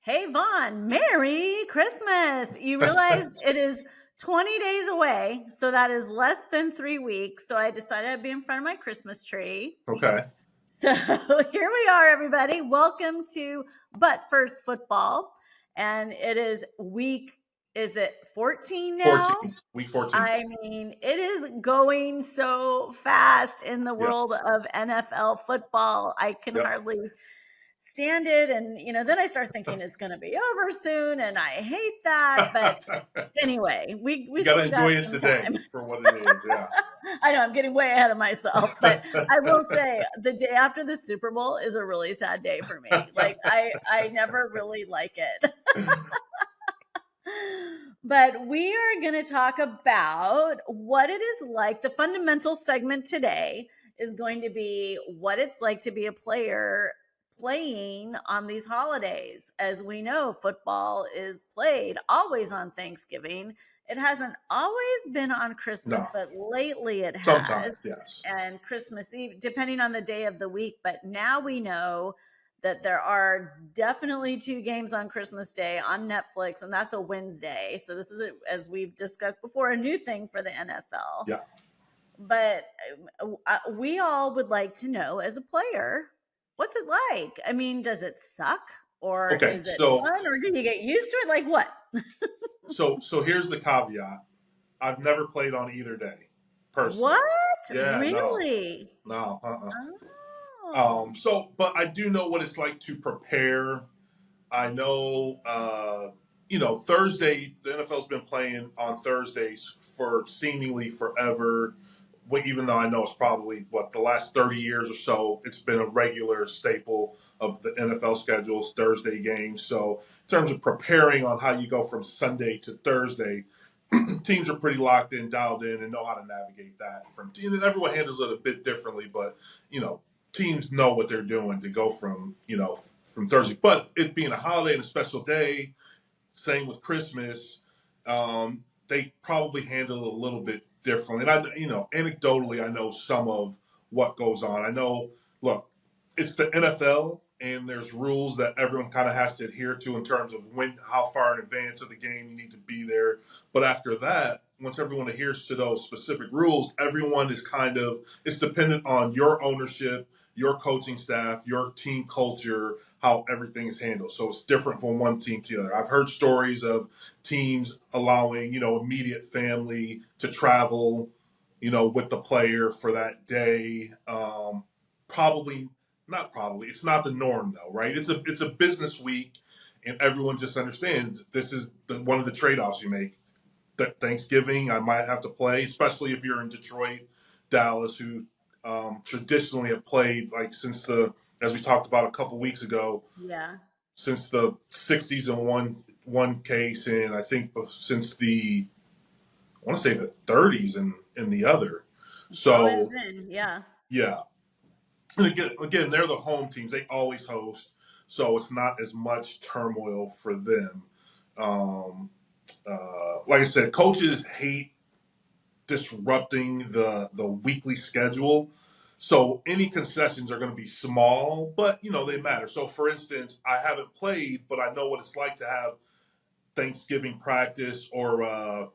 Hey, Vaughn, Merry Christmas. You realize it is 20 days away, so that is less than 3 weeks. So I decided I'd be in front of my Christmas tree. Okay. So here we are, everybody. Welcome to But First Football. And it is is it 14 now? 14, week 14. I mean, it is going so fast in the Yep. world of NFL football. I can Yep. hardly stand it. And, then I start thinking it's going to be over soon. And I hate that. But anyway, we You got to still got enjoy it some today time. for what it is. Yeah. I know I'm getting way ahead of myself, but I will say the day after the Super Bowl is a really sad day for me. Like I never really like it. But we are going to talk about what it is like. The fundamental segment today is going to be what it's like to be a player playing on these holidays. As we know, football is played always on Thanksgiving. It hasn't always been on Christmas, No. but lately it has. Sometimes, yes. And Christmas Eve, depending on the day of the week. But now we know that there are definitely two games on Christmas Day on Netflix, and that's a Wednesday. So this is, as we've discussed before, a new thing for the NFL. Yeah. But we all would like to know, as a player, what's it like? I mean, does it suck, or Okay. is it So, fun, or do you get used to it? Like what? so here's the caveat. I've never played on either day, personally. What? Yeah. No. Really? No. Oh. But I do know what it's like to prepare. I know. Thursday. The NFL's been playing on Thursdays for seemingly forever. Even though I know it's probably the last 30 years or so, it's been a regular staple of the NFL schedules, Thursday games. So in terms of preparing on how you go from Sunday to Thursday, teams are pretty locked in, dialed in, and know how to navigate that. And everyone handles it a bit differently, but teams know what they're doing to go from Thursday. But it being a holiday and a special day, same with Christmas, they probably handle it a little bit differently. And anecdotally, I know some of what goes on. I know, look, it's the NFL, and there's rules that everyone kind of has to adhere to in terms of how far in advance of the game you need to be there. But after that, once everyone adheres to those specific rules, everyone is it's dependent on your ownership, your coaching staff, your team culture, how everything is handled. So it's different from one team to the other. I've heard stories of teams allowing, immediate family to travel, with the player for that day. Probably not probably. It's not the norm though, right? It's a business week, and everyone just understands this is one of the trade-offs you make. Thanksgiving, I might have to play, especially if you're in Detroit, Dallas, who traditionally have played as we talked about a couple weeks ago, Yeah. since the '60s in one case, and I think since I want to say the '30s in the other. It's always So been, yeah. yeah, and again, they're the home teams. They always host, so it's not as much turmoil for them. Like I said, coaches hate disrupting the weekly schedule. So any concessions are going to be small, but they matter. So for instance, I haven't played, but I know what it's like to have Thanksgiving practice, or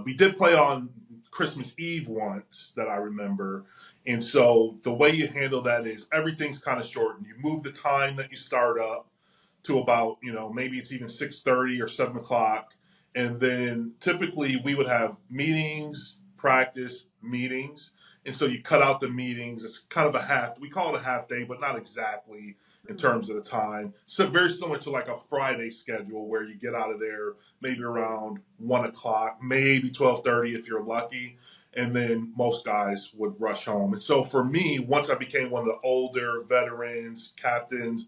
we did play on Christmas Eve once that I remember. And so the way you handle that is everything's kind of shortened. You move the time that you start up to about, maybe it's even 6:30 or 7 o'clock. And then typically we would have meetings, practice, meetings. And so you cut out the meetings. It's kind of we call it a half day, but not exactly in terms of the time. So very similar to like a Friday schedule where you get out of there maybe around 1 o'clock, maybe 12:30 if you're lucky. And then most guys would rush home. And so for me, once I became one of the older veterans, captains,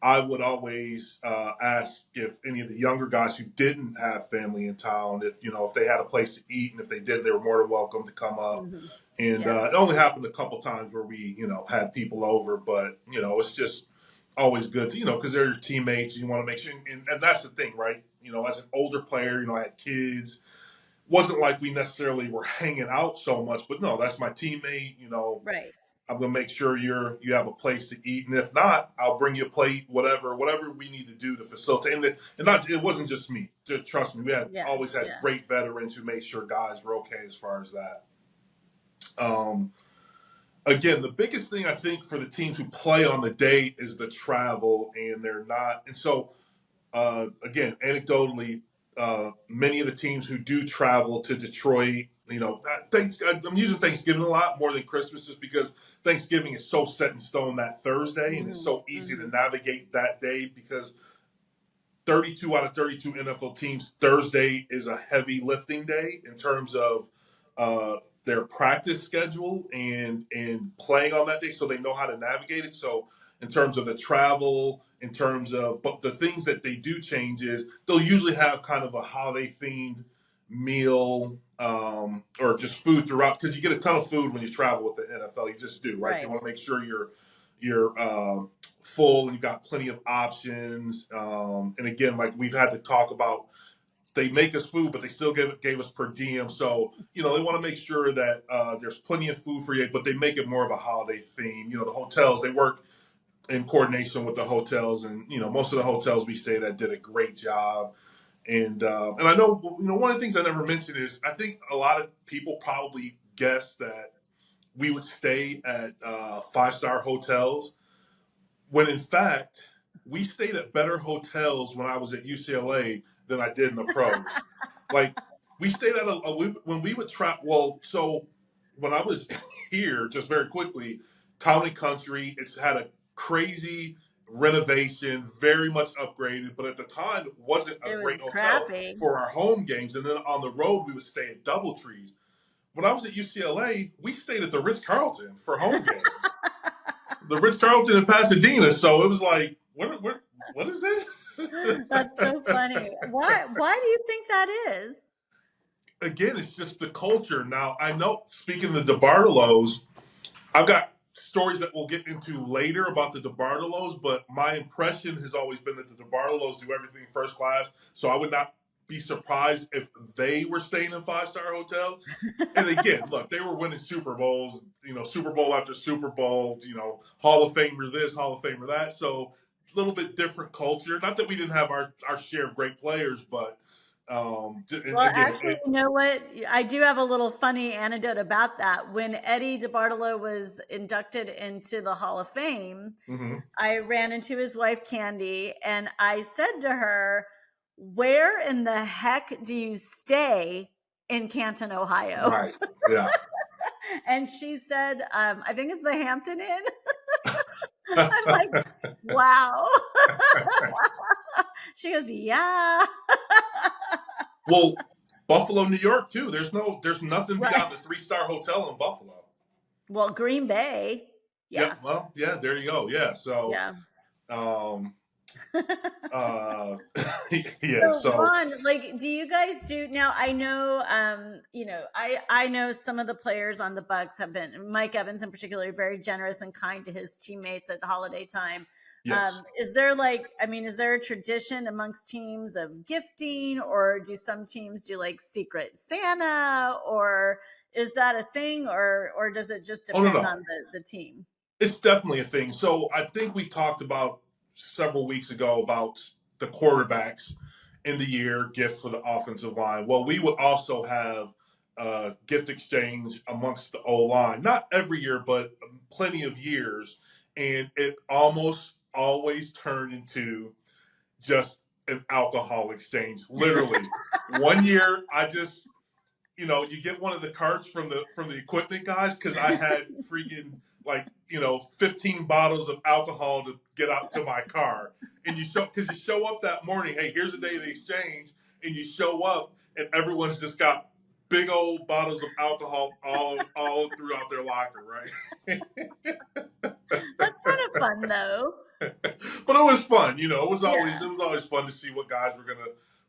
I would always ask if any of the younger guys who didn't have family in town, if they had a place to eat, and if they did, they were more than welcome to come up. Mm-hmm. And Yeah. it only happened a couple times where we, had people over, but it's just always good to, because they're your teammates. You want to make sure, and that's the thing, right? As an older player, I had kids. Wasn't like we necessarily were hanging out so much, but no, that's my teammate. Right. I'm gonna make sure you have a place to eat, and if not, I'll bring you a plate, whatever we need to do to facilitate. And not it wasn't just me. Trust me, we had Yes, always had yeah. great veterans who made sure guys were okay as far as that. Um, Again, the biggest thing I think for the teams who play on the day is the travel, and they're not. And so, again, anecdotally, many of the teams who do travel to Detroit, I'm using Thanksgiving a lot more than Christmas, just because Thanksgiving is so set in stone that Thursday, and it's Hmm. so easy to Hmm. navigate that day because 32 out of 32 NFL teams, Thursday is a heavy lifting day in terms of uh, their practice schedule and playing on that day, so they know how to navigate it. So in terms of the travel, in terms of, but the things that they do change is they'll usually have kind of a holiday themed meal or just food throughout, because you get a ton of food when you travel with the NFL. You just do, right? They Right. want to make sure you're full and you've got plenty of options. And again, like we've had to talk about, they make us food, but they still gave us per diem. So, they want to make sure that there's plenty of food for you, but they make it more of a holiday theme. The hotels, they work in coordination with the hotels, and, most of the hotels we stayed at did a great job. And I know, one of the things I never mentioned is I think a lot of people probably guessed that we would stay at 5-star hotels, when in fact we stayed at better hotels when I was at UCLA than I did in the pros. Like we stayed at when we would travel. Well, so when I was here, just very quickly, Town and Country, it's had a crazy renovation, very much upgraded, but at the time it wasn't a It great was hotel crappy. for our home games. And then on the road, we would stay at DoubleTrees. When I was at UCLA, we stayed at the Ritz Carlton for home games, the Ritz Carlton in Pasadena. So it was like, what is this? That's so funny. Why do you think that is? Again, it's just the culture. Now, I know, speaking of the DeBartolos, I've got stories that we'll get into later about the DeBartolos, but my impression has always been that the DeBartolos do everything first class. So I would not be surprised if they were staying in 5-star hotels. And again, look, they were winning Super Bowls, Super Bowl after Super Bowl, Hall of Famer this, Hall of Famer that. So a little bit different culture. Not that we didn't have our share of great players, but and Well, again, actually, you know what? I do have a little funny anecdote about that. When Eddie DeBartolo was inducted into the Hall of Fame, mhm, I ran into his wife, Candy, and I said to her, "Where in the heck do you stay in Canton, Ohio?" right, yeah. And she said, "I think it's the Hampton Inn." I'm like, "Wow." She goes, "Yeah." Well, Buffalo, New York too. There's nothing Right. beyond a 3-star hotel in Buffalo. Well, Green Bay. Yep. Yeah. Well, yeah. There you go. Yeah. So, Yeah. um, uh, yeah. So So, Vaughn, like, do you guys do now? I know, I know some of the players on the Bucks have been Mike Evans in particular, very generous and kind to his teammates at the holiday time. yes. Is there like, I mean, is there a tradition amongst teams of gifting, or do some teams do like Secret Santa, or is that a thing, or does it just Oh no, depend on no. the team? It's definitely a thing. So I think we talked about several weeks ago about the quarterbacks in the year gift for the offensive line. Well, we would also have a gift exchange amongst the O line. Not every year, but plenty of years. And it almost always turned into just an alcohol exchange. Literally. One year I just, you get one of the carts from the equipment guys, because I had freaking like 15 bottles of alcohol to get out to my car, and you show up that morning. Hey, here's the day of the exchange, and you show up, and everyone's just got big old bottles of alcohol all throughout their locker, right? That's kind of fun though. But it was fun. It was always Yeah. it was always fun to see what guys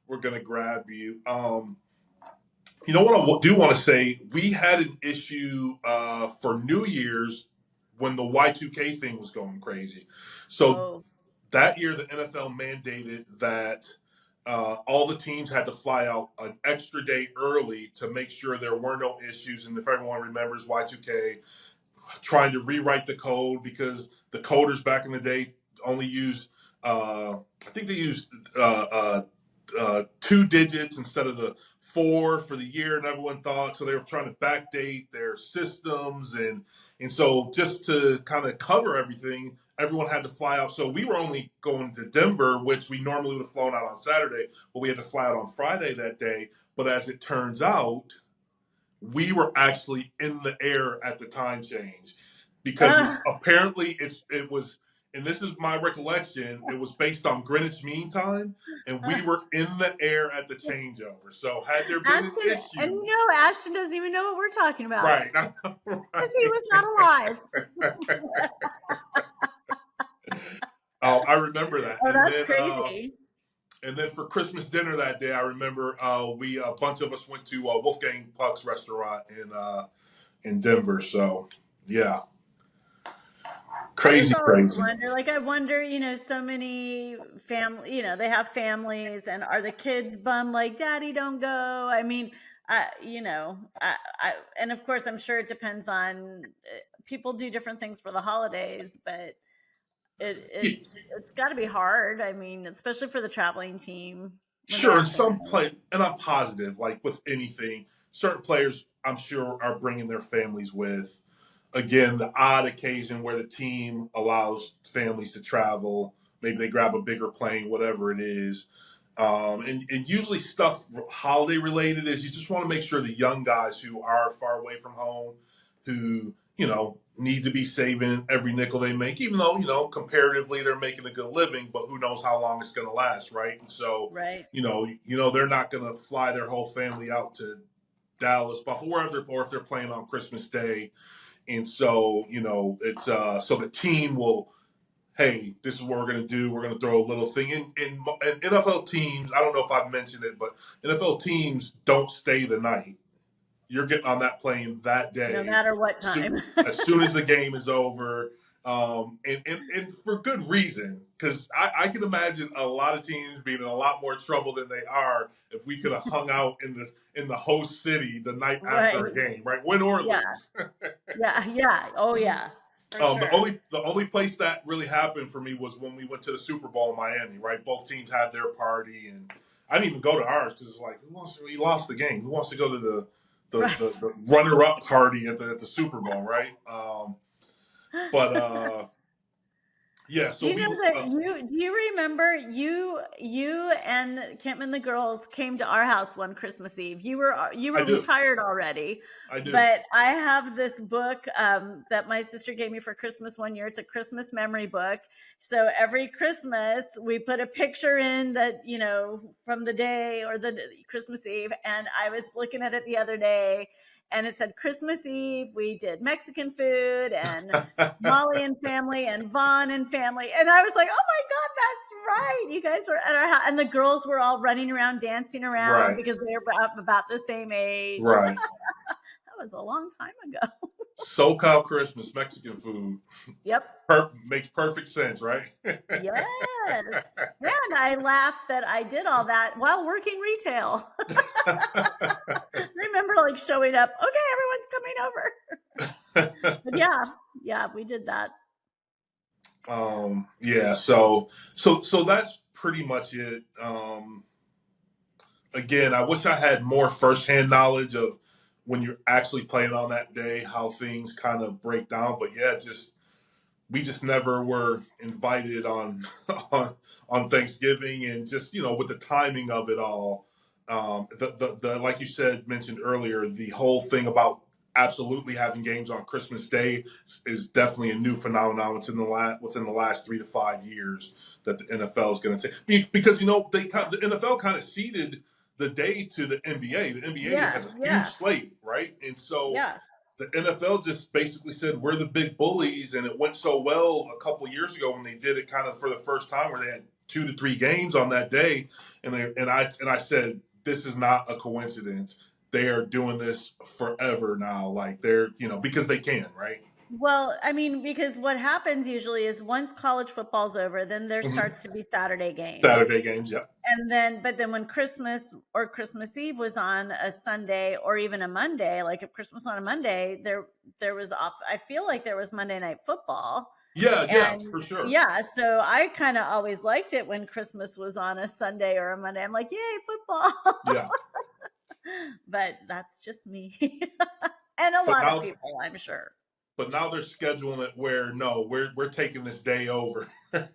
were gonna grab you. What I do want to say, we had an issue for New Year's when the Y2K thing was going crazy. So Oh, that year, the NFL mandated that all the teams had to fly out an extra day early to make sure there were no issues. And if everyone remembers Y2K, trying to rewrite the code because the coders back in the day only used, I think they used 2 digits instead of the four for the year, and everyone thought so. They were trying to backdate their systems, and so just to kind of cover everything, everyone had to fly out. So we were only going to Denver, which we normally would have flown out on Saturday, but we had to fly out on Friday that day. But as it turns out, we were actually in the air at the time change because Uh, apparently it was, and this is my recollection, it was based on Greenwich Mean Time, and we were in the air at the changeover. So had there been an Ashton, and issue, Ashton doesn't even know what we're talking about right? because he was not alive. I remember that, Oh, that's crazy. and then for Christmas dinner that day, I remember we a bunch of us went to Wolfgang Puck's restaurant in Denver. So yeah, I just crazy, always crazy. wonder, like, I wonder, so many family, they have families, and are the kids bummed, like, Daddy, don't go? I mean, and of course, I'm sure it depends on people do different things for the holidays, but it's got to be hard. I mean, especially for the traveling team when they Sure, have and some families. play, and I'm positive, like with anything, certain players I'm sure are bringing their families with. Again, the odd occasion where the team allows families to travel, maybe they grab a bigger plane, whatever it is. And usually stuff holiday related is you just want to make sure the young guys who are far away from home, who, need to be saving every nickel they make, even though, comparatively they're making a good living, but who knows how long it's going to last, right? And so, Right. they're not going to fly their whole family out to Dallas, Buffalo, wherever or if they're playing on Christmas Day. And so, it's so the team will, hey, this is what we're going to do. We're going to throw a little thing in NFL teams. I don't know if I've mentioned it, but NFL teams don't stay the night. You're getting on that plane that No day, matter what time. as soon as the game is over, and for good reason. Because I can imagine a lot of teams being in a lot more trouble than they are if we could have hung out in the host city the night after a Right. game, right? Win or Yeah. lose. Yeah. Yeah. Oh, yeah. For The sure. only place that really happened for me was when we went to the Super Bowl in Miami. Right, both teams had their party, and I didn't even go to ours because it's like, we lost the game. Who wants to go to Right. the runner up party at the Super Bowl, right? But yeah, Do so you we know that do you remember you and Kim and the girls came to our house one Christmas Eve? You I were do, retired already, I do. but I have this book that my sister gave me for Christmas one year. It's a Christmas memory book. So every Christmas we put a picture in that, from the day or the Christmas Eve. And I was looking at it the other day, and it said Christmas Eve we did Mexican food, and Molly and family and Vaughn and family. And I was like, oh my God, that's right. You guys were at our house. And the girls were all running around, dancing around Right, because they were about the same age. right. That was a long time ago. SoCal Christmas Mexican food Yep. makes perfect sense, right? Yes. And I laughed that I did all that while working retail. I remember like showing up, okay, everyone's coming over. But yeah, we did that. Yeah, so that's pretty much it. Again, I wish I had more firsthand knowledge of when you're actually playing on that day, how things kind of break down. But yeah, just we just never were invited on on Thanksgiving, and just with the timing of it all, the like you said mentioned earlier, the whole thing about absolutely having games on Christmas Day is definitely a new phenomenon within the last 3 to 5 years that the NFL is going to take, because the NFL kind of ceded the day to the NBA. The NBA Yeah, has a huge yeah, slate, right? And so yeah. the NFL just basically said we're the big bullies, and it went so well a couple of years ago when they did it kind of for the first time, where they had 2 to 3 games on that day, and I said this is not a coincidence. They are doing this forever now, like they're because they can, right? Well, I mean, because what happens usually is once college football's over, then there Mhm. starts to be Saturday games. Saturday games, yeah. And then, but then when Christmas or Christmas Eve was on a Sunday or even a Monday, like if Christmas on a Monday, there was off. I feel like there was Monday night football, Yeah, yeah, and for sure. yeah, so I kind of always liked it when Christmas was on a Sunday or a Monday. I'm like, yay, football! Yeah. But that's just me, and a But lot of now people, I'm sure. but now they're scheduling it where no, we're taking this day over.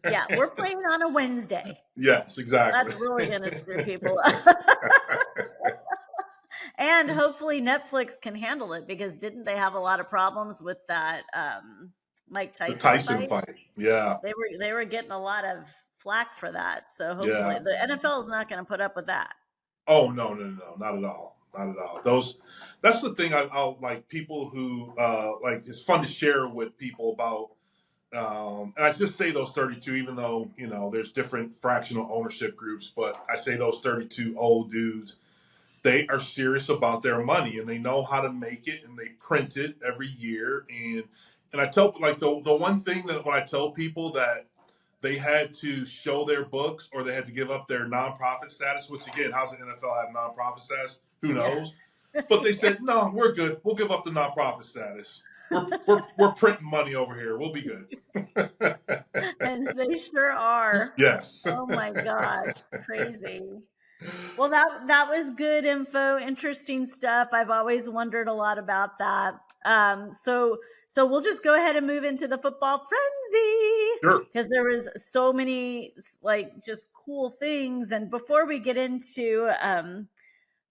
Yeah, we're playing on a Wednesday. Yes, exactly. That's really going to screw people up. And hopefully Netflix can handle it because didn't they have a lot of problems with that Mike The Tyson Tyson fight? fight. Yeah. They were getting a lot of flack for that. So hopefully Yeah. the NFL is not going to put up with that. Oh no, no, no, no, not at all. Not at all. Those that's the thing I'll like people who like it's fun to share with people about and I just say those 32, even though, there's different fractional ownership groups, but I say those 32 old dudes, they are serious about their money and they know how to make it and they print it every year. And I tell like the one thing that when I tell people that they had to show their books or they had to give up their nonprofit status, which again, how's the NFL have nonprofit status? Who Yeah. knows? But they said, no, we're good. We'll give up the nonprofit status. We're printing money over here. We'll be good. And they sure are. Yes. Oh my gosh, crazy. Well, that was good info, interesting stuff. I've always wondered a lot about that. So we'll just go ahead and move into the football frenzy Sure. because there was so many like just cool things. And before we get into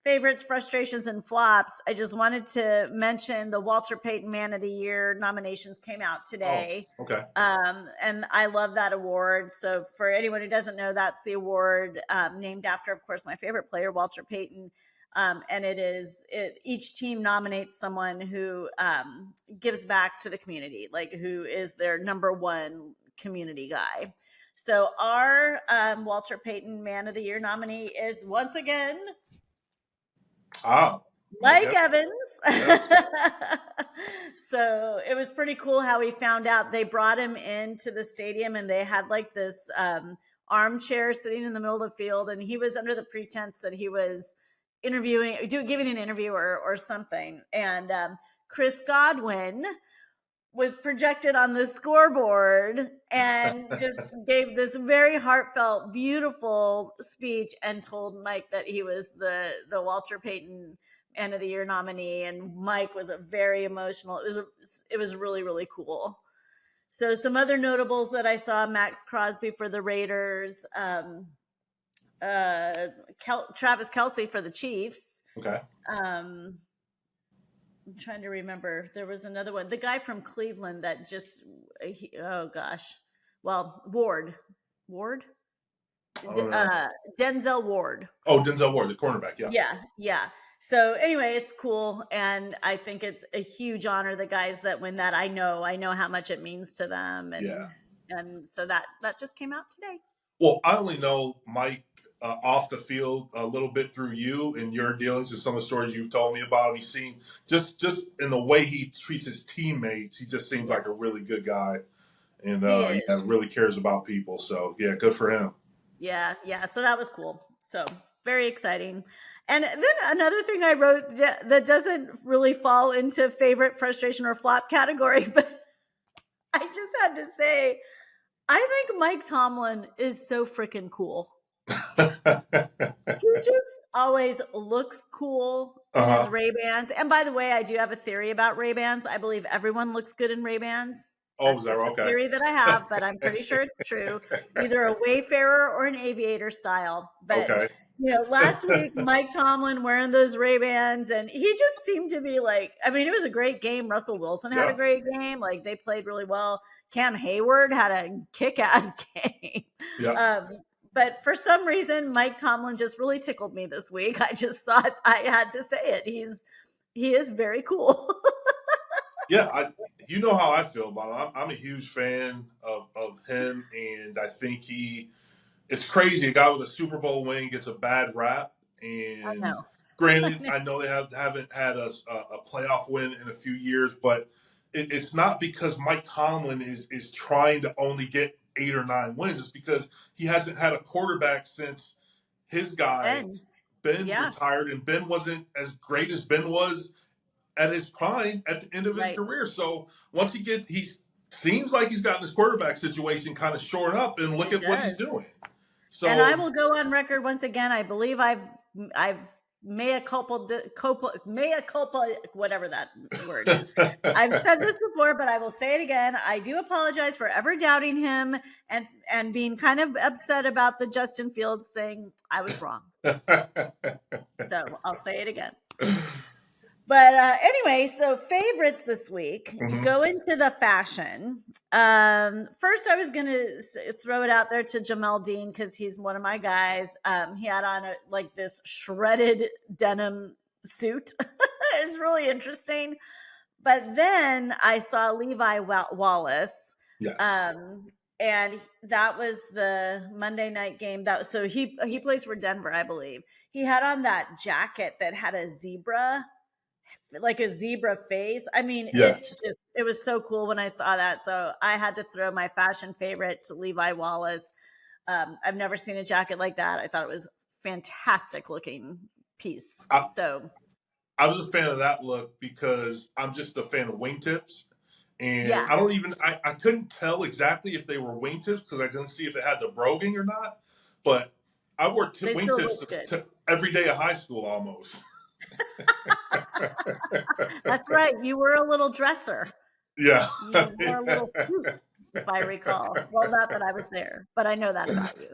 favorites, frustrations, and flops, I just wanted to mention the Walter Payton Man of the Year nominations came out Oh, today. okay. And I love that award. So, for anyone who doesn't know, that's the award named after, of course, my favorite player, Walter Payton. And each team nominates someone who gives back to the community, like who is their number one community guy. So, our Walter Payton Man of the Year nominee is once again Ah, Mike Mike Evans. Evans. Yeah. So it was pretty cool how we found out they brought him into the stadium and they had like this armchair sitting in the middle of the field, and he was under the pretense that he was giving an interview or something. And Chris Godwin was projected on the scoreboard and just gave this very heartfelt, beautiful speech and told Mike that he was the Walter Payton End of the Year nominee. And Mike was a very emotional. It was really really cool. So some other notables that I saw: Max Crosby for the Raiders, Travis Kelsey for the Chiefs. Okay. Um, I'm trying to remember. There was another one. The guy from Cleveland that oh gosh. Well, Ward, I don't know. Denzel Ward. Oh, Denzel Ward, the cornerback. Yeah. Yeah, yeah. So anyway, it's cool, and I think it's a huge honor. The guys that win that, I know how much it means to them, and Yeah. so that just came out today. Well, I only know Mike off the field a little bit through you and your dealings and some of the stories you've told me about. He seemed just in the way he treats his teammates. He just seems Yeah, like a really good guy, and he yeah, is. really cares about people. So yeah, good for him. Yeah, yeah. So that was cool. So very exciting. And then another thing I wrote that doesn't really fall into favorite, frustration, or flop category, but I just had to say, I think Mike Tomlin is so freaking cool. He just always looks cool in his Uh-huh. Ray-Bans. And by the way, I do have a theory about Ray-Bans. I believe everyone looks good in Ray-Bans. Oh, is That's that just right? a Okay. theory that I have, but I'm pretty sure it's true. Either a Wayfarer or an aviator style. But Okay. last week Mike Tomlin wearing those Ray-Bans, and he just seemed to be like, I mean, it was a great game. Russell Wilson had a Yeah. great game. Like, they played really well. Cam Hayward had a kick-ass game. Yeah. Um, but for some reason, Mike Tomlin just really tickled me this week. I just thought I had to say it. He is very cool. Yeah, you know how I feel about him. I'm a huge fan of him, and I think it's crazy. A guy with a Super Bowl win gets a bad rap, I and know. I granted, know. I know they haven't had a playoff win in a few years, but it's not because Mike Tomlin is trying to only get 8 or 9 wins. It's because he hasn't had a quarterback since his guy Ben. Ben Yeah, retired, and Ben wasn't as great as Ben was at his prime at the end of his right. career. So once he seems like he's gotten his quarterback situation kind of shored up, and look It at what he's does. doing. And I So will go on record once again. I believe I've mea culpa, whatever that word is. I've said this before, but I will say it again. I do apologize for ever doubting him and being kind of upset about the Justin Fields thing. I was wrong. So I'll say it again. But anyway, so favorites this week. Mhm. Go into the fashion. First, I was going to throw it out there to Jamel Dean because he's one of my guys. He had on like this shredded denim suit. It's really interesting. But then I saw Levi Wallace, Yes. um, and that was the Monday night game. That so he plays for Denver, I believe. He had on that jacket that had a zebra, like a zebra face. I mean, Yes. it was so cool when I saw that. So I had to throw my fashion favorite to Levi Wallace. I've never seen a jacket like that. I thought it was fantastic looking piece. I, So I was a fan of that look because I'm just a fan of wingtips. And yeah, I couldn't tell exactly if they were wingtips because I couldn't see if it had the broguing or not. But I wore they still wingtips look good. to every day of high school almost. That's right. You were a little dresser. Yeah. You wore a little suit, if I recall. Well, not that I was there, but I know that about you.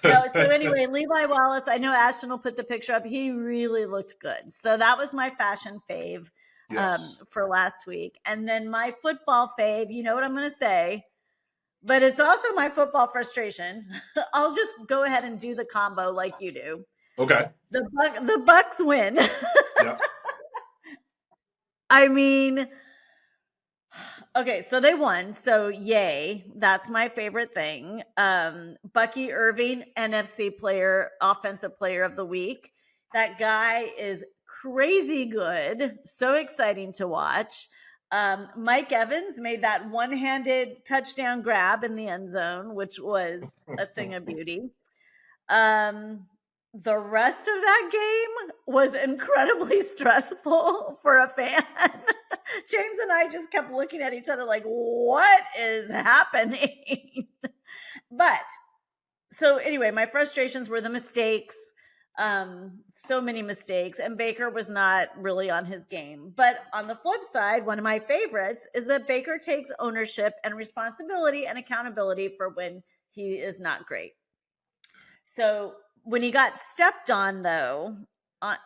No, so anyway, Levi Wallace, I know Ashton will put the picture up. He really looked good. So that was my fashion fave Yes. for last week. And then my football fave, you know what I'm going to say, but it's also my football frustration. I'll just go ahead and do the combo like you do. Okay. The Bucks win. Yeah. I mean, okay, so they won. So yay. That's my favorite thing. Bucky Irving, NFC player, offensive player of the week. That guy is crazy good. So exciting to watch. Mike Evans made that one-handed touchdown grab in the end zone, which was a thing of beauty. Um, the rest of that game was incredibly stressful for a fan. James and I just kept looking at each other like, what is happening? But so anyway, my frustrations were the mistakes. So many mistakes, and Baker was not really on his game. But on the flip side, one of my favorites is that Baker takes ownership and responsibility and accountability for when he is not great. So when he got stepped on, though,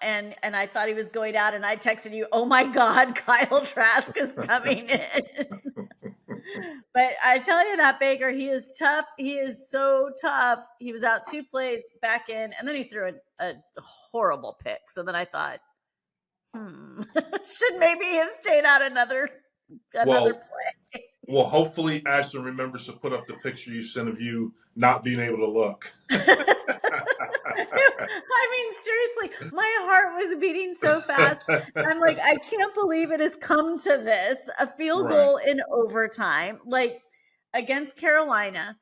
and I thought he was going out, and I texted you, "Oh my God, Kyle Trask is coming in." But I tell you that Baker, he is tough. He is so tough. He was out 2 plays, back in, and then he threw a horrible pick. So then I thought, should maybe have stayed out another Well, play. well, hopefully Ashton remembers to put up the picture you sent of you not being able to look. I mean, seriously, my heart was beating so fast. I'm like, I can't believe it has come to this, a field Right. goal in overtime, like against Carolina.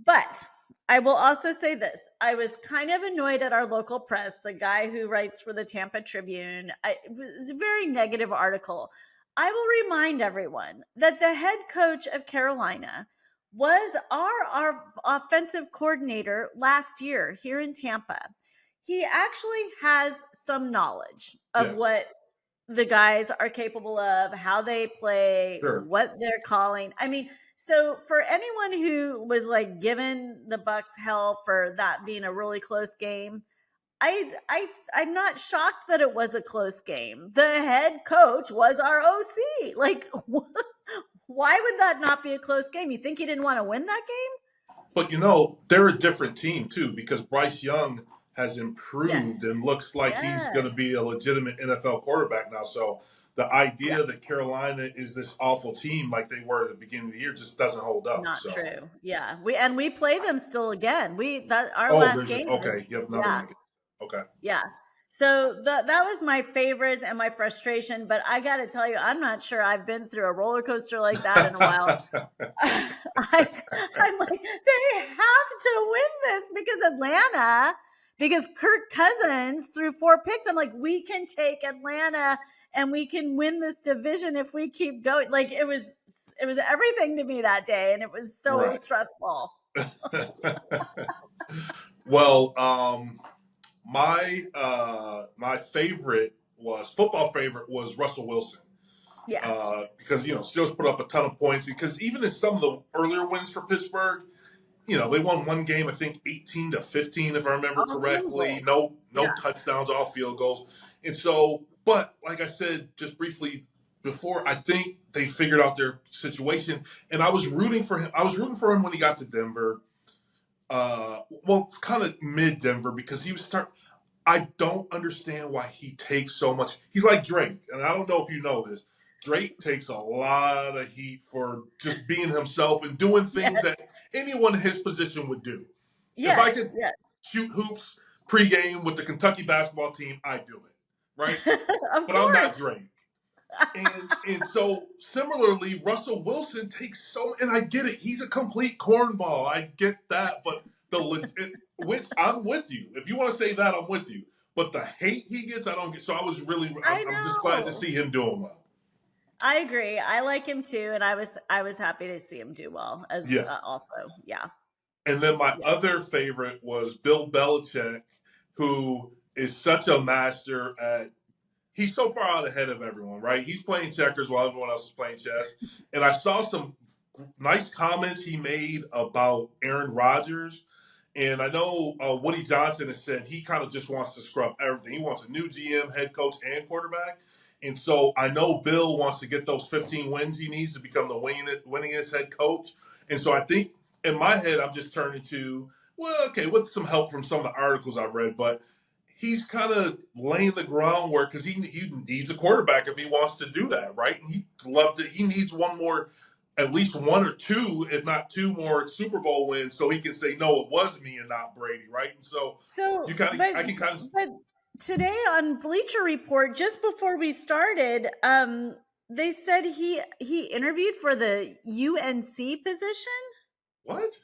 But I will also say this. I was kind of annoyed at our local press, the guy who writes for the Tampa Tribune. It was a very negative article. I will remind everyone that the head coach of Carolina was our offensive coordinator last year here in Tampa. He actually has some knowledge of Yes. what the guys are capable of, how they play, Sure. what they're calling. I mean, so for anyone who was like giving the Bucks hell for that being a really close game, I'm not shocked that it was a close game. The head coach was our OC. Like, why would that not be a close game? You think he didn't want to win that game? But they're a different team too because Bryce Young has improved Yes. and looks like he's Yes. going to be a legitimate NFL quarterback now. So the Yeah. idea that Carolina is this awful team like they were at the beginning of the year just doesn't hold up. Not So, true. Yeah. We play them still again. We that our oh, last there's game was okay. You have another yeah. one again. Okay. Yeah. So that was my favorites and my frustration. But I got to tell you, I'm not sure I've been through a roller coaster like that in a while. I'm like, they have to win this because Kirk Cousins threw 4 picks. I'm like, we can take Atlanta and we can win this division if we keep going. Like it was everything to me that day, and it was so Right. stressful. Well, my favorite was football favorite was Russell Wilson. Yeah. Because Steelers put up a ton of points. Because even in some of the earlier wins for Pittsburgh, they won one game, I think 18-15, if I remember correctly. Unbelievable. No Yeah. touchdowns, all field goals. And so, but like I said just briefly before, I think they figured out their situation. And I was rooting for him. I was rooting for him when he got to Denver. Well, it's kind of mid Denver because he was start. I don't understand why he takes so much. He's like Drake, and I don't know if you know this. Drake takes a lot of heat for just being himself and doing things that Yes. anyone in his position would do. If I Yes. could Yes. shoot hoops pregame with the Kentucky basketball team, I do it, right? Of But I'm not course. Drake. And so similarly, Russell Wilson takes so, and I get it. He's a complete cornball. I get that, but which I'm with you. If you want to say that, I'm with you. But the hate he gets, I don't get. So I I'm just glad to know. see him doing well. I agree. I like him too, and I was happy to see him do well as Yeah. also. Yeah. And then my Yeah. other favorite was Bill Belichick, who is such a master at. He's so far out ahead of everyone, right? He's playing checkers while everyone else is playing chess. And I saw some nice comments he made about Aaron Rodgers. And I know Woody Johnson has said he kind of just wants to scrub everything. He wants a new GM, head coach, and quarterback. And so I know Bill wants to get those 15 wins he needs to become the winningest head coach. And so I think in my head, I'm just turning to, well, okay, with some help from some of the articles I've read, but he's kind of laying the groundwork because he needs a quarterback if he wants to do that, right? And he loved it. He needs one more, at least one or two, if not two more Super Bowl wins, so he can say, "No, it was me and not Brady," right? And so So, you kind of, but I can kind of, but today on Bleacher Report, just before we started, they said he interviewed for the UNC position. what?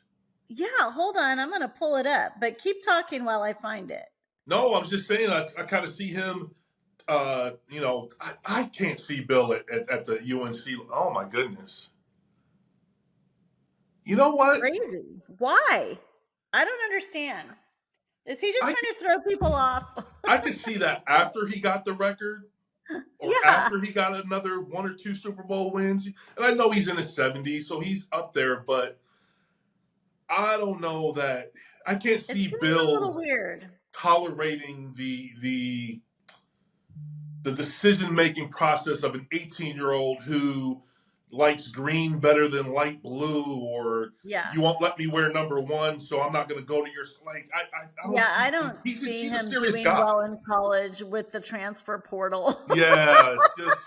Yeah, hold on, I'm gonna pull it up, but keep talking while I find it. No, I'm just saying. I kind of see him. I can't see Bill at the UNC. Oh my goodness. You know what? Crazy. Why? I don't understand. Is he just I trying to throw people off? I could see that after he got the record, or Yeah. after he got another one or two Super Bowl wins. And I know he's in his 70s, so he's up there, but I don't know that I can't It's see getting a little Bill weird. tolerating the decision making process of an 18-year-old who likes green better than light blue, or Yeah. you won't let me wear number one, so I'm not going to go to your, like. I don't Yeah, I see. don't see He's a him serious doing guy. well in college with the transfer portal. Yeah, it's just.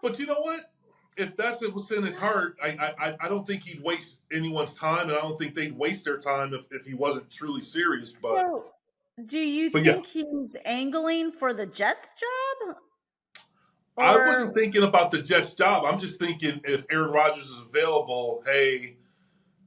But you know what? If that's what's in his heart, I don't think he'd waste anyone's time, and I don't think they'd waste their time if he wasn't truly serious. So, do you But yeah, think he's angling for the Jets job? I wasn't Or thinking about the Jets job. I'm just thinking if Aaron Rodgers is available, hey,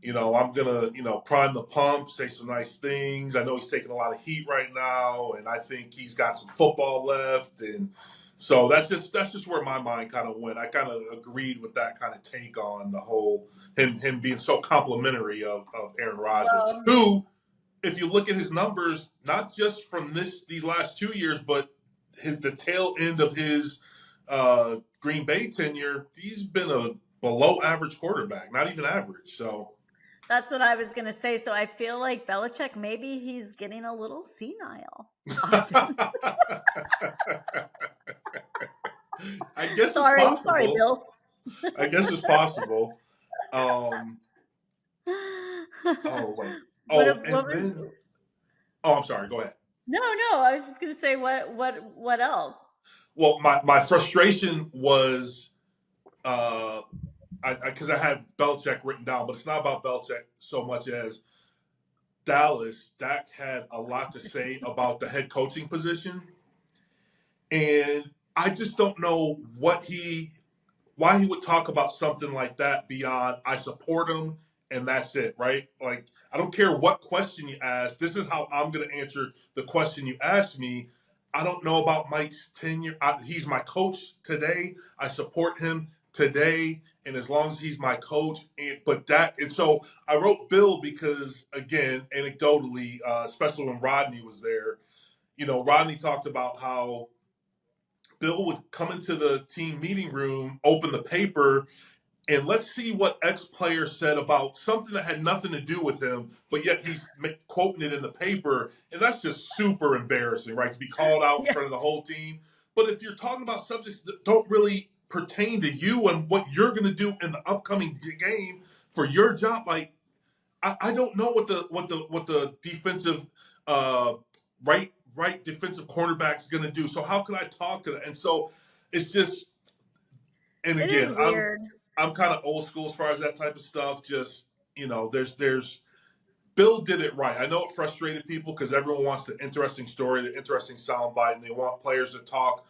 I'm gonna, prime the pump, say some nice things. I know he's taking a lot of heat right now, and I think he's got some football left, and so that's just where my mind kind of went. I kind of agreed with that kind of take on the whole him being so complimentary of Aaron Rodgers, well, who, if you look at his numbers, not just from these last 2 years, but the tail end of his Green Bay tenure, he's been a below average quarterback, not even average. So that's what I was going to say. So I feel like Belichick, maybe he's getting a little senile. Often. I guess it's Sorry, possible. Bill. I guess it's possible. Um, oh wait. Oh, What and was? then I'm sorry. Go ahead. No, no. I was just going to say what else? Well, my frustration was because I have Belichick written down, but it's not about Belichick so much as Dallas, Dak had a lot to say about the head coaching position, and I just don't know why he would talk about something like that beyond I support him and that's it, right? Like, I don't care what question you ask. This is how I'm going to answer the question you asked me. I don't know about Mike's tenure. He's my coach today. I support him today, and as long as he's my coach, and so I wrote Bill because, again, anecdotally, especially when Rodney was there, Rodney talked about how Bill would come into the team meeting room, open the paper, and let's see what X player said about something that had nothing to do with him, but yet he's quoting it in the paper. And that's just super embarrassing, right? To be called out in Yeah. front of the whole team. But if you're talking about subjects that don't really pertain to you and what you're going to do in the upcoming game for your job, like, I don't know what the defensive right defensive cornerback is going to do. So how can I talk to that? And so it's just, and It again, is weird. I'm kind of old school as far as that type of stuff. Just, there's Bill did it right. I know it frustrated people because everyone wants the interesting story, the interesting soundbite, and they want players to talk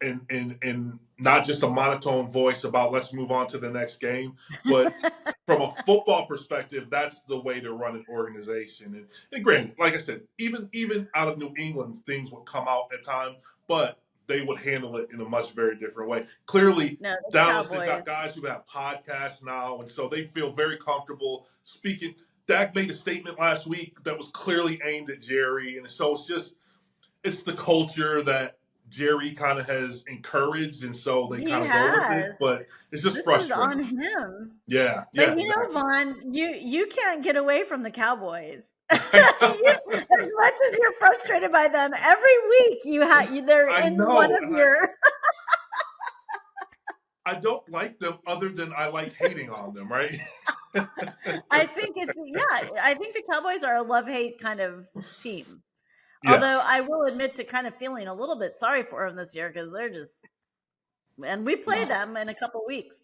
in not just a monotone voice about let's move on to the next game, but from a football perspective, that's the way to run an organization. And granted, like I said, even out of New England, things would come out at times, but they would handle it in a much very different way. Clearly, No, the Dallas, they've Cowboys. got guys who have podcasts now, and so they feel very comfortable speaking. Dak made a statement last week that was clearly aimed at Jerry, and so it's the culture that Jerry kind of has encouraged, and so they He kind of go with it. has. But it's just This is on frustrating. him. Yeah, But yeah, exactly. Vaughn, you can't get away from the Cowboys. I You, as much as you're frustrated by them, every week they're in one know, of and your. I don't like them other than I like hating on them, right? I think I think the Cowboys are a love hate kind of team. Although Yes. I will admit to kind of feeling a little bit sorry for them this year because they're just, and we play No. them in a couple weeks.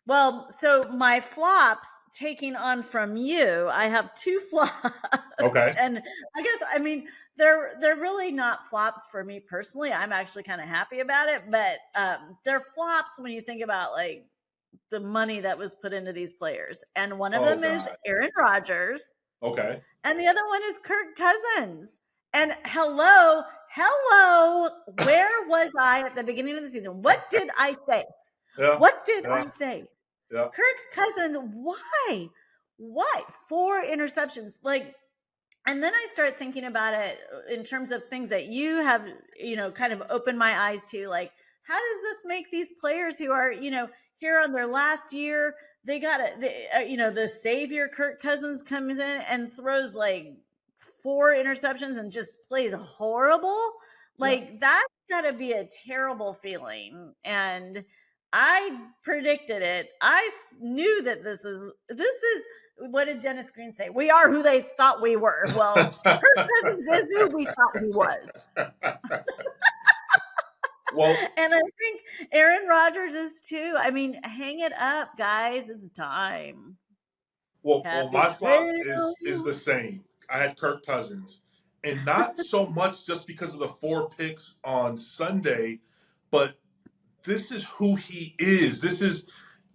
Well, so my flops taking on from you, I have two flops, Okay. and I mean they're really not flops for me personally. I'm actually kind of happy about it, but they're flops when you think about like the money that was put into these players. And one of Oh them is God. Aaron Rodgers, Okay. and the other one is Kirk Cousins. And hello, where was I at the beginning of the season? What did I say? Yeah. What did Yeah. I say? Yeah. Kirk Cousins, why? Why? 4 interceptions. Like, and then I start thinking about it in terms of things that you have, kind of opened my eyes to. Like, how does this make these players who are, here on their last year? They got it. The savior Kirk Cousins comes in and throws like 4 interceptions and just plays horrible. Yeah. Like, that's got to be a terrible feeling. And I predicted it. Knew that this is what did Dennis Green say? We are who they thought we were. Well, Kirk Cousins is who we thought he was. Well, And I think Aaron Rodgers is too. I mean, hang it up, guys. It's time. Happy my flop trail. is the same. I had Kirk Cousins, and not so much just because of the 4 picks on Sunday, but this is who he is. This is,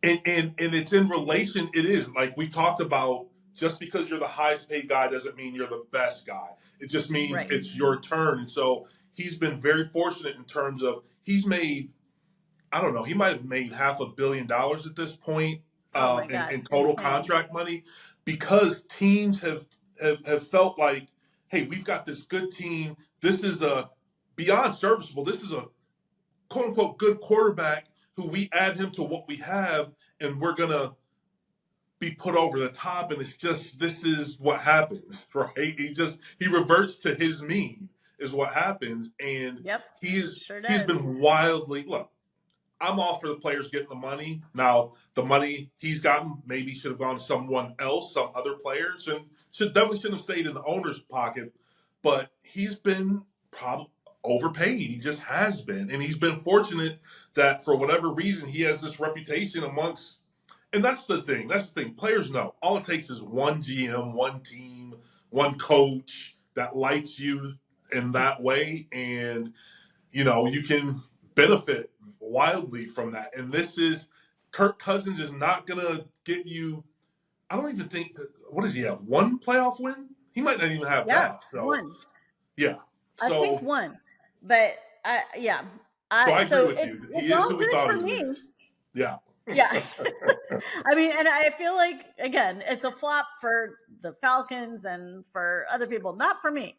and it's in relation. It is like we talked about. Just because you're the highest paid guy doesn't mean you're the best guy. It just means Right. it's your turn. And so he's been very fortunate in terms of he's made. I don't know. He might have made $500 million at this point Oh my gosh, in total insane. contract money because teams have felt like, hey, we've got this good team. This is a beyond serviceable. This is a quote unquote good quarterback who we add him to what we have, and we're gonna be put over the top. And it's just this is what happens, right? He reverts to his mean is what happens, and Yep, sure he's does. been wildly look. I'm all for the players getting the money. Now, the money he's gotten maybe should have gone to someone else, some other players, and shouldn't have stayed in the owner's pocket. But he's been probably overpaid. He just has been, and he's been fortunate that for whatever reason he has this reputation amongst And that's the thing. That's the thing. Players know all it takes is one GM, one team, one coach that likes you in that way, and you can benefit wildly from that. And this is Kirk Cousins is not gonna get you. I don't even think that. What does he have? One playoff win? He might not even have Yeah, that. So one. yeah. I think So one. But yeah. so I agree So with you. He it's is all who we good thought for he me. is. Yeah. Yeah. I mean, and I feel like again, it's a flop for the Falcons and for other people, not for me.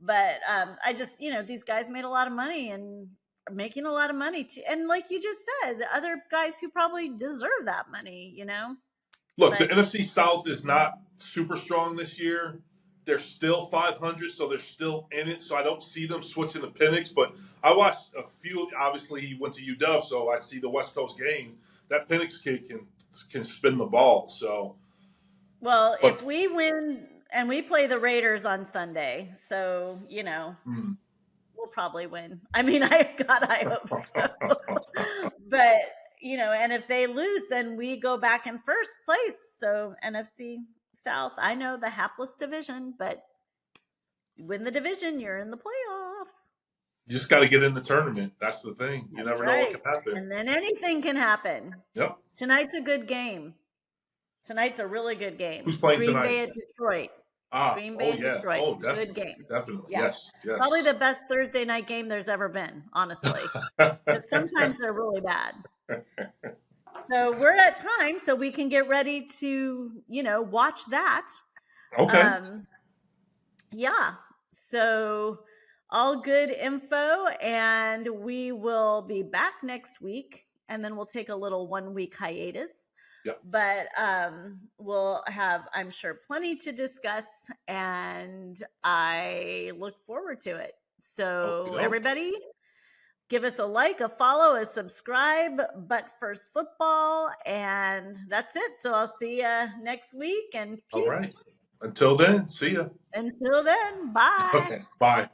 But I just, these guys made a lot of money and are making a lot of money too. And like you just said, other guys who probably deserve that money. Look, the But NFC South is not super strong this year. They're still 500, so they're still in it. So I don't see them switching to Penix. But I watched a few. Obviously, he went to UW, so I see the West Coast game. That Penix kid can spin the ball. So, well, if but we win and we play the Raiders on Sunday, so mm. we'll probably win. I mean, I hope so. But and if they lose, then we go back in first place. So NFC South, I know the hapless division, but you win the division, you're in the playoffs. you just got to get in the tournament. That's the thing. You That's never know what right. can happen. And then anything can happen. Yep. Tonight's a good game. Tonight's a really good Who's game. playing Green tonight? Bay at Detroit. Ah. Green Bay Oh and yeah. Detroit. Oh Good definitely. game. Definitely. Yeah. Yes. Probably Yes. the best Thursday night game there's ever been, honestly. Because sometimes they're really bad. So we're at time, so we can get ready to, watch that. Okay. Um, yeah. So all good info, and we will be back next week, and then we'll take a little 1 week hiatus. Yep. But we'll have, I'm sure, plenty to discuss, and I look forward to it. So Okay. everybody, give us a like, a follow, a subscribe, but first football. And that's it. So I'll see you next week, and All right. peace. Until then, see ya. Until then, bye. Okay. Bye.